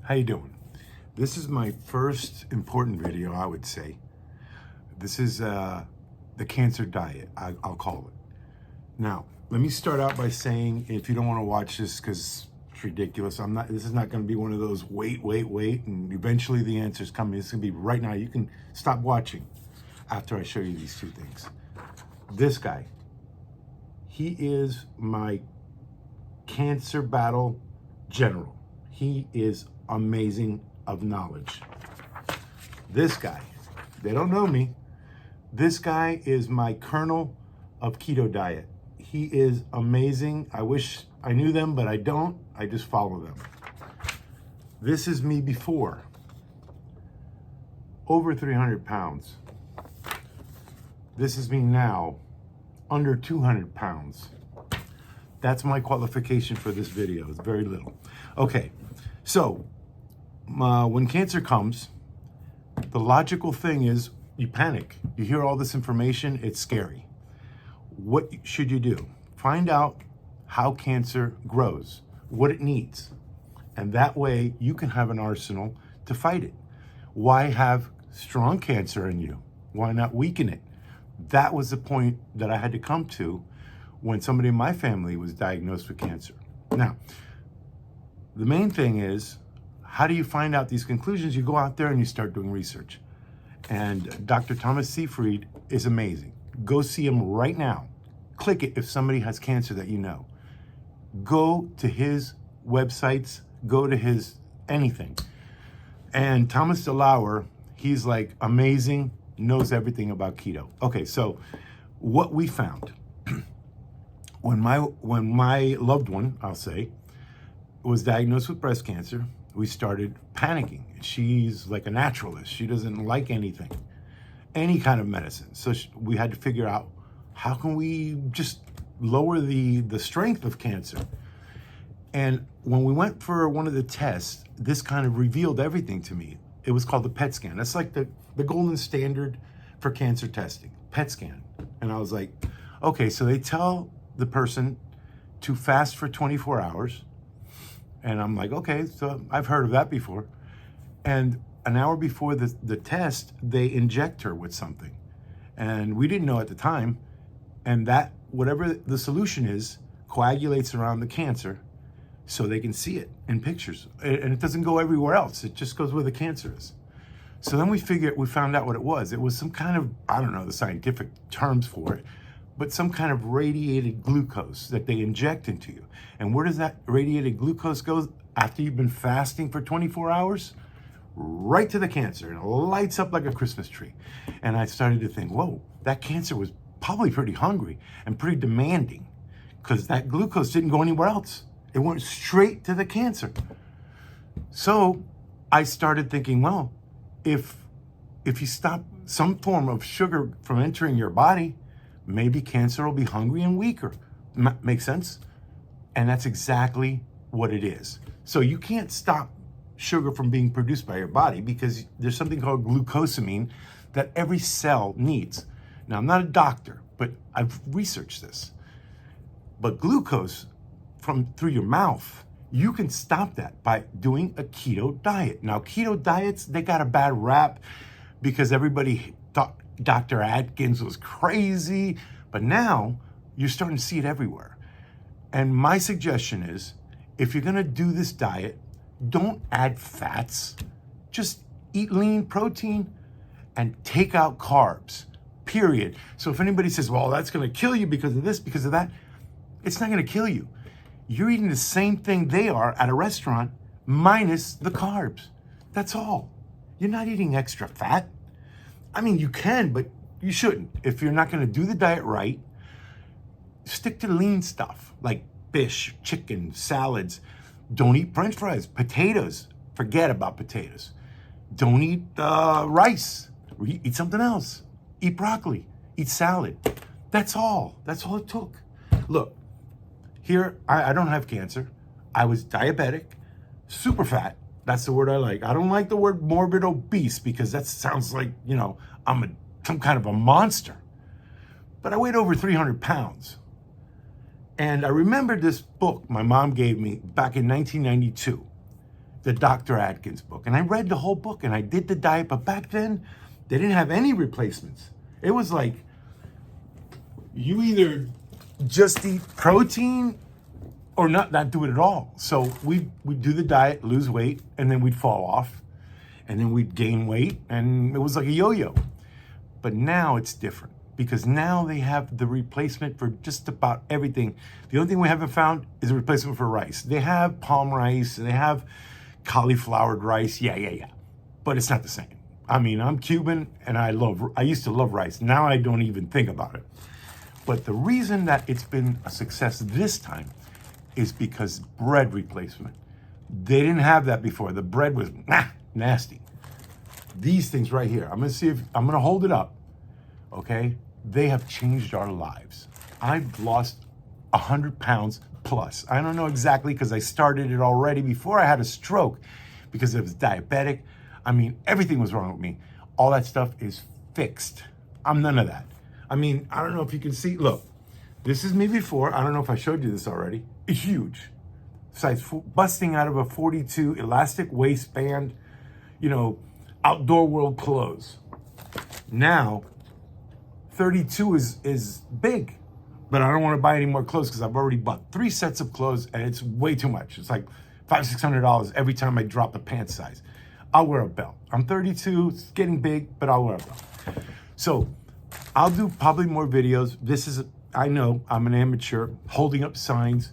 How you doing? This is my first important video, I would say. This is the cancer diet, I'll call it. Now, let me start out by saying, if you don't want to watch this because it's ridiculous, this is not going to be one of those wait, and eventually the answer's coming. It's going to be right now. You can stop watching after I show you these two things. This guy, he is my cancer battle general. He is amazing of knowledge. This guy, they don't know me. This guy is my colonel of keto diet. He is amazing. I wish I knew them, but I don't. I just follow them. This is me before. Over 300 pounds. This is me now, under 200 pounds. That's my qualification for this video. It's very little. Okay, so when cancer comes, the logical thing is you panic. You hear all this information, it's scary. What should you do? Find out how cancer grows, what it needs. And that way you can have an arsenal to fight it. Why have strong cancer in you? Why not weaken it? That was the point that I had to come to when somebody in my family was diagnosed with cancer. Now, the main thing is, how do you find out these conclusions? You go out there and you start doing research. And Dr. Thomas Seyfried is amazing. Go see him right now. Click it if somebody has cancer that you know. Go to his websites, go to his anything. And Thomas DeLauer, he's like amazing, knows everything about keto. Okay, so what we found, when my loved one, I'll say, was diagnosed with breast cancer, we started panicking. She's like a naturalist. She doesn't like anything, any kind of medicine. So we had to figure out, how can we just lower the strength of cancer? And when we went for one of the tests, this kind of revealed everything to me. It was called the PET scan. That's like the golden standard for cancer testing, PET scan. And I was like, okay, so they tell the person to fast for 24 hours. And I'm like, okay, so I've heard of that before. And an hour before the test, they inject her with something. And we didn't know at the time. And that, whatever the solution is, coagulates around the cancer so they can see it in pictures. And it doesn't go everywhere else. It just goes where the cancer is. So then we found out what it was. It was some kind of, I don't know the scientific terms for it, but some kind of radiated glucose that they inject into you. And where does that radiated glucose go after you've been fasting for 24 hours? Right to the cancer, and it lights up like a Christmas tree. And I started to think, whoa, that cancer was probably pretty hungry and pretty demanding, because that glucose didn't go anywhere else. It went straight to the cancer. So I started thinking, well, if you stop some form of sugar from entering your body, maybe cancer will be hungry and weaker. Make sense? And that's exactly what it is. So you can't stop sugar from being produced by your body, because there's something called glucosamine that every cell needs. Now, I'm not a doctor, but I've researched this. But glucose through your mouth, you can stop that by doing a keto diet. Now, keto diets, they got a bad rap because everybody thought Dr. Atkins was crazy, but now you're starting to see it everywhere. And my suggestion is, if you're gonna do this diet, don't add fats, just eat lean protein and take out carbs, period. So if anybody says, well, that's gonna kill you because of this, because of that, it's not gonna kill you. You're eating the same thing they are at a restaurant, minus the carbs. That's all. You're not eating extra fat. I mean, you can, but you shouldn't. If you're not gonna do the diet right, stick to lean stuff like fish, chicken, salads. Don't eat French fries, potatoes. Forget about potatoes. Don't eat rice. Eat something else. Eat broccoli. Eat salad. That's all. That's all it took. Look, here, I don't have cancer. I was diabetic, super fat. That's the word I like. I don't like the word morbid obese, because that sounds like, I'm some kind of a monster. But I weighed over 300 pounds. And I remembered this book my mom gave me back in 1992. the Dr. Atkins book. And I read the whole book and I did the diet, but back then they didn't have any replacements. It was like, you either just eat protein or not do it at all. So we'd do the diet, lose weight, and then we'd fall off, and then we'd gain weight, and it was like a yo-yo. But now it's different, because now they have the replacement for just about everything. The only thing we haven't found is a replacement for rice. They have palm rice, and they have cauliflowered rice, yeah. But it's not the same. I mean, I'm Cuban, and I used to love rice. Now I don't even think about it. But the reason that it's been a success this time is because bread replacement. They didn't have that before. The bread was nasty. These things right here, I'm gonna hold it up, okay? They have changed our lives. I've lost 100 pounds plus. I don't know exactly, because I started it already before I had a stroke, because I was diabetic. I mean, everything was wrong with me. All that stuff is fixed. I'm none of that. I mean, I don't know if you can see, look, this is me before. I don't know if I showed you this already. It's huge. Size busting out of a 42 elastic waistband, outdoor world clothes. Now, 32 is big, but I don't want to buy any more clothes because I've already bought 3 sets of clothes and it's way too much. It's like $500-$600 every time I drop a pant size. I'll wear a belt. I'm 32, it's getting big, but I'll wear a belt. So I'll do probably more videos. I know I'm an amateur holding up signs.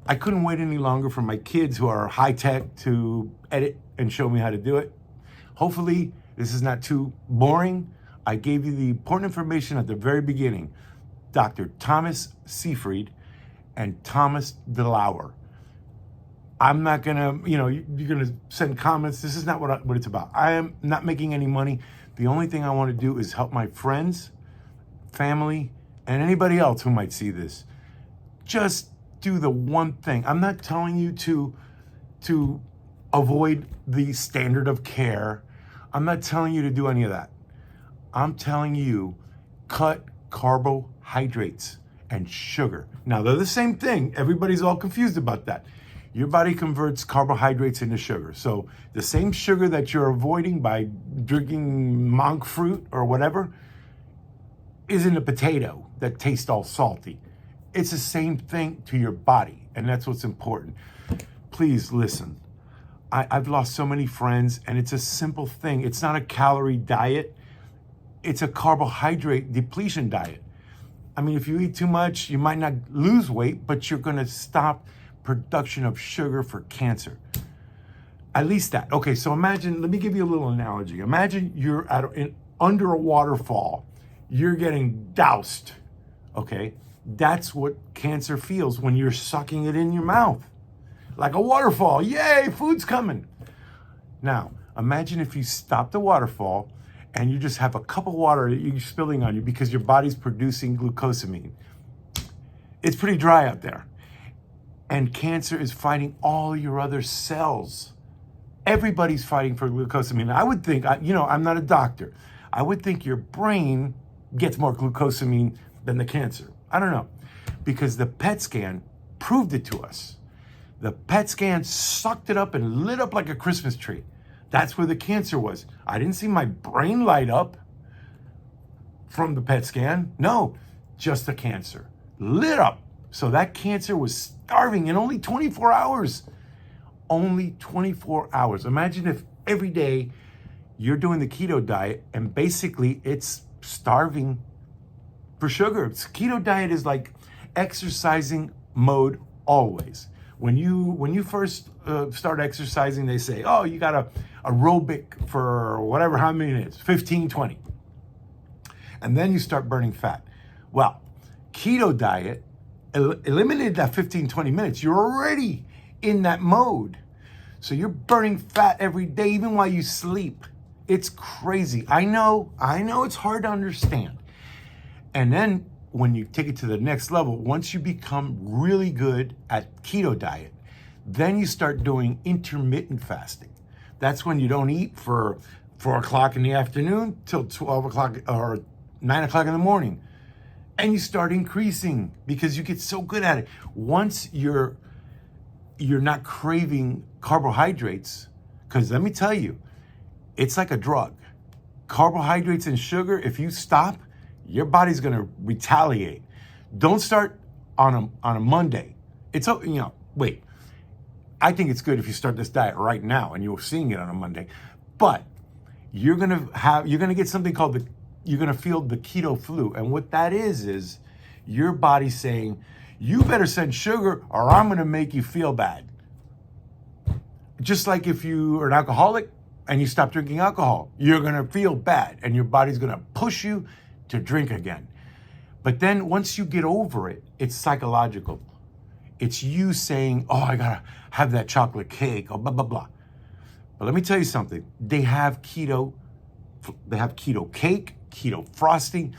I couldn't wait any longer for my kids who are high tech to edit and show me how to do it. Hopefully this is not too boring. I gave you the important information at the very beginning. Dr. Thomas Seyfried and Thomas DeLauer. I'm not gonna, you're gonna send comments. This is not what it's about. I am not making any money. The only thing I want to do is help my friends, family, and anybody else who might see this. Just do the one thing. I'm not telling you to avoid the standard of care. I'm not telling you to do any of that. I'm telling you, cut carbohydrates and sugar. Now, they're the same thing. Everybody's all confused about that. Your body converts carbohydrates into sugar. So the same sugar that you're avoiding by drinking monk fruit or whatever is in a potato that tastes all salty. It's the same thing to your body, and that's what's important. Please listen. I've lost so many friends, and it's a simple thing. It's not a calorie diet. It's a carbohydrate depletion diet. I mean, if you eat too much, you might not lose weight, but you're gonna stop production of sugar for cancer. At least that. Okay, so imagine, let me give you a little analogy. Imagine you're under a waterfall. You're getting doused, okay? That's what cancer feels when you're sucking it in your mouth. Like a waterfall. Yay, food's coming. Now, imagine if you stop the waterfall and you just have a cup of water that you're spilling on you because your body's producing glucosamine. It's pretty dry out there. And cancer is fighting all your other cells. Everybody's fighting for glucosamine. I would think, I'm not a doctor. I would think your brain gets more glucosamine than the cancer. I don't know. Because the PET scan proved it to us. The PET scan sucked it up and lit up like a Christmas tree. That's where the cancer was. I didn't see my brain light up from the PET scan. No, just the cancer. Lit up. So that cancer was starving in only 24 hours. Only 24 hours. Imagine if every day you're doing the keto diet and basically it's starving for sugar. Keto diet is like exercising mode always. When you first start exercising, they say, oh, you got a aerobic for whatever, how many minutes, 15, 20. And then you start burning fat. Well, keto diet eliminated that 15, 20 minutes. You're already in that mode. So you're burning fat every day, even while you sleep. It's crazy. I know it's hard to understand. And then when you take it to the next level, once you become really good at keto diet, then you start doing intermittent fasting. That's when you don't eat for 4 o'clock in the afternoon till 12 o'clock or 9 o'clock in the morning. And you start increasing because you get so good at it. Once you're not craving carbohydrates, because let me tell you, it's like a drug. Carbohydrates and sugar, if you stop, your body's gonna retaliate. Don't start on a Monday. Wait. I think it's good if you start this diet right now and you're seeing it on a Monday. But you're gonna get something called you're gonna feel the keto flu. And what that is your body saying, you better send sugar or I'm gonna make you feel bad. Just like if you are an alcoholic and you stop drinking alcohol, you're gonna feel bad and your body's gonna push you to drink again. But then once you get over it, it's psychological. It's you saying, oh, I gotta have that chocolate cake, or blah, blah, blah. But let me tell you something. They have keto cake, keto frosting,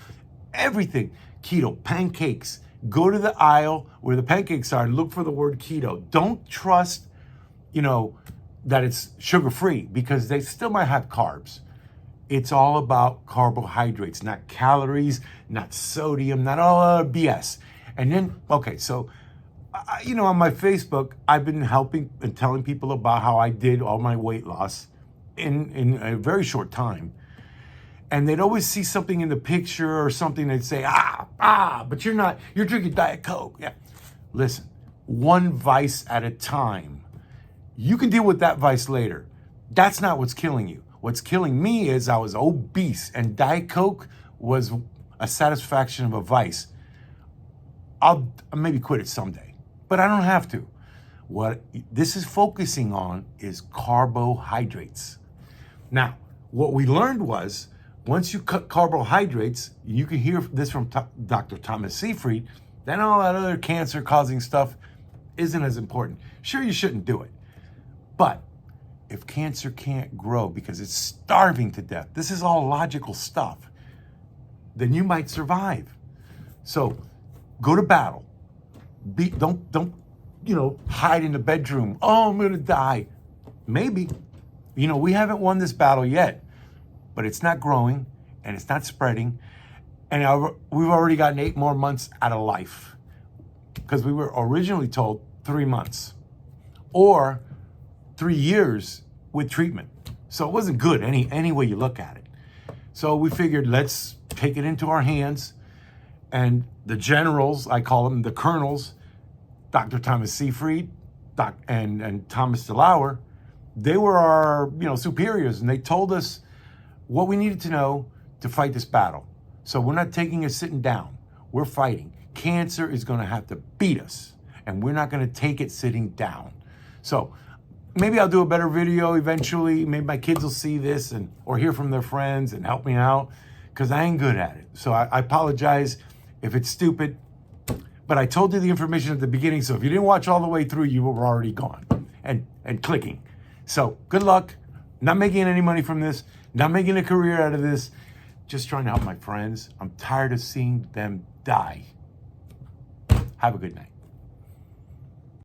everything. Keto pancakes. Go to the aisle where the pancakes are and look for the word keto. Don't trust, that it's sugar-free, because they still might have carbs. It's all about carbohydrates, not calories, not sodium, not all other BS. And then, okay, so, on my Facebook, I've been helping and telling people about how I did all my weight loss in a very short time. And they'd always see something in the picture or something, they'd say, but you're drinking Diet Coke. Yeah. Listen, one vice at a time. You can deal with that vice later. That's not what's killing you. What's killing me is I was obese, and Diet Coke was a satisfaction of a vice. I'll maybe quit it someday, but I don't have to. What this is focusing on is carbohydrates. Now, what we learned was, once you cut carbohydrates, you can hear this from Dr. Thomas Seyfried, then all that other cancer-causing stuff isn't as important. Sure, you shouldn't do it. But if cancer can't grow because it's starving to death, this is all logical stuff, then you might survive. So go to battle. Don't hide in the bedroom. Oh, I'm gonna die. Maybe. We haven't won this battle yet, but it's not growing and it's not spreading. And we've already gotten 8 more months out of life, because we were originally told 3 months or 3 years with treatment. So it wasn't good any way you look at it. So we figured, let's take it into our hands. And the generals, I call them the colonels, Dr. Thomas Seyfried and Thomas DeLauer, they were our superiors, and they told us what we needed to know to fight this battle. So we're not taking it sitting down. We're fighting. Cancer is going to have to beat us, and we're not going to take it sitting down. So maybe I'll do a better video eventually. Maybe my kids will see this or hear from their friends and help me out, because I ain't good at it. So I apologize if it's stupid, but I told you the information at the beginning. So if you didn't watch all the way through, you were already gone and clicking. So good luck. Not making any money from this, not making a career out of this, just trying to help my friends. I'm tired of seeing them die. Have a good night.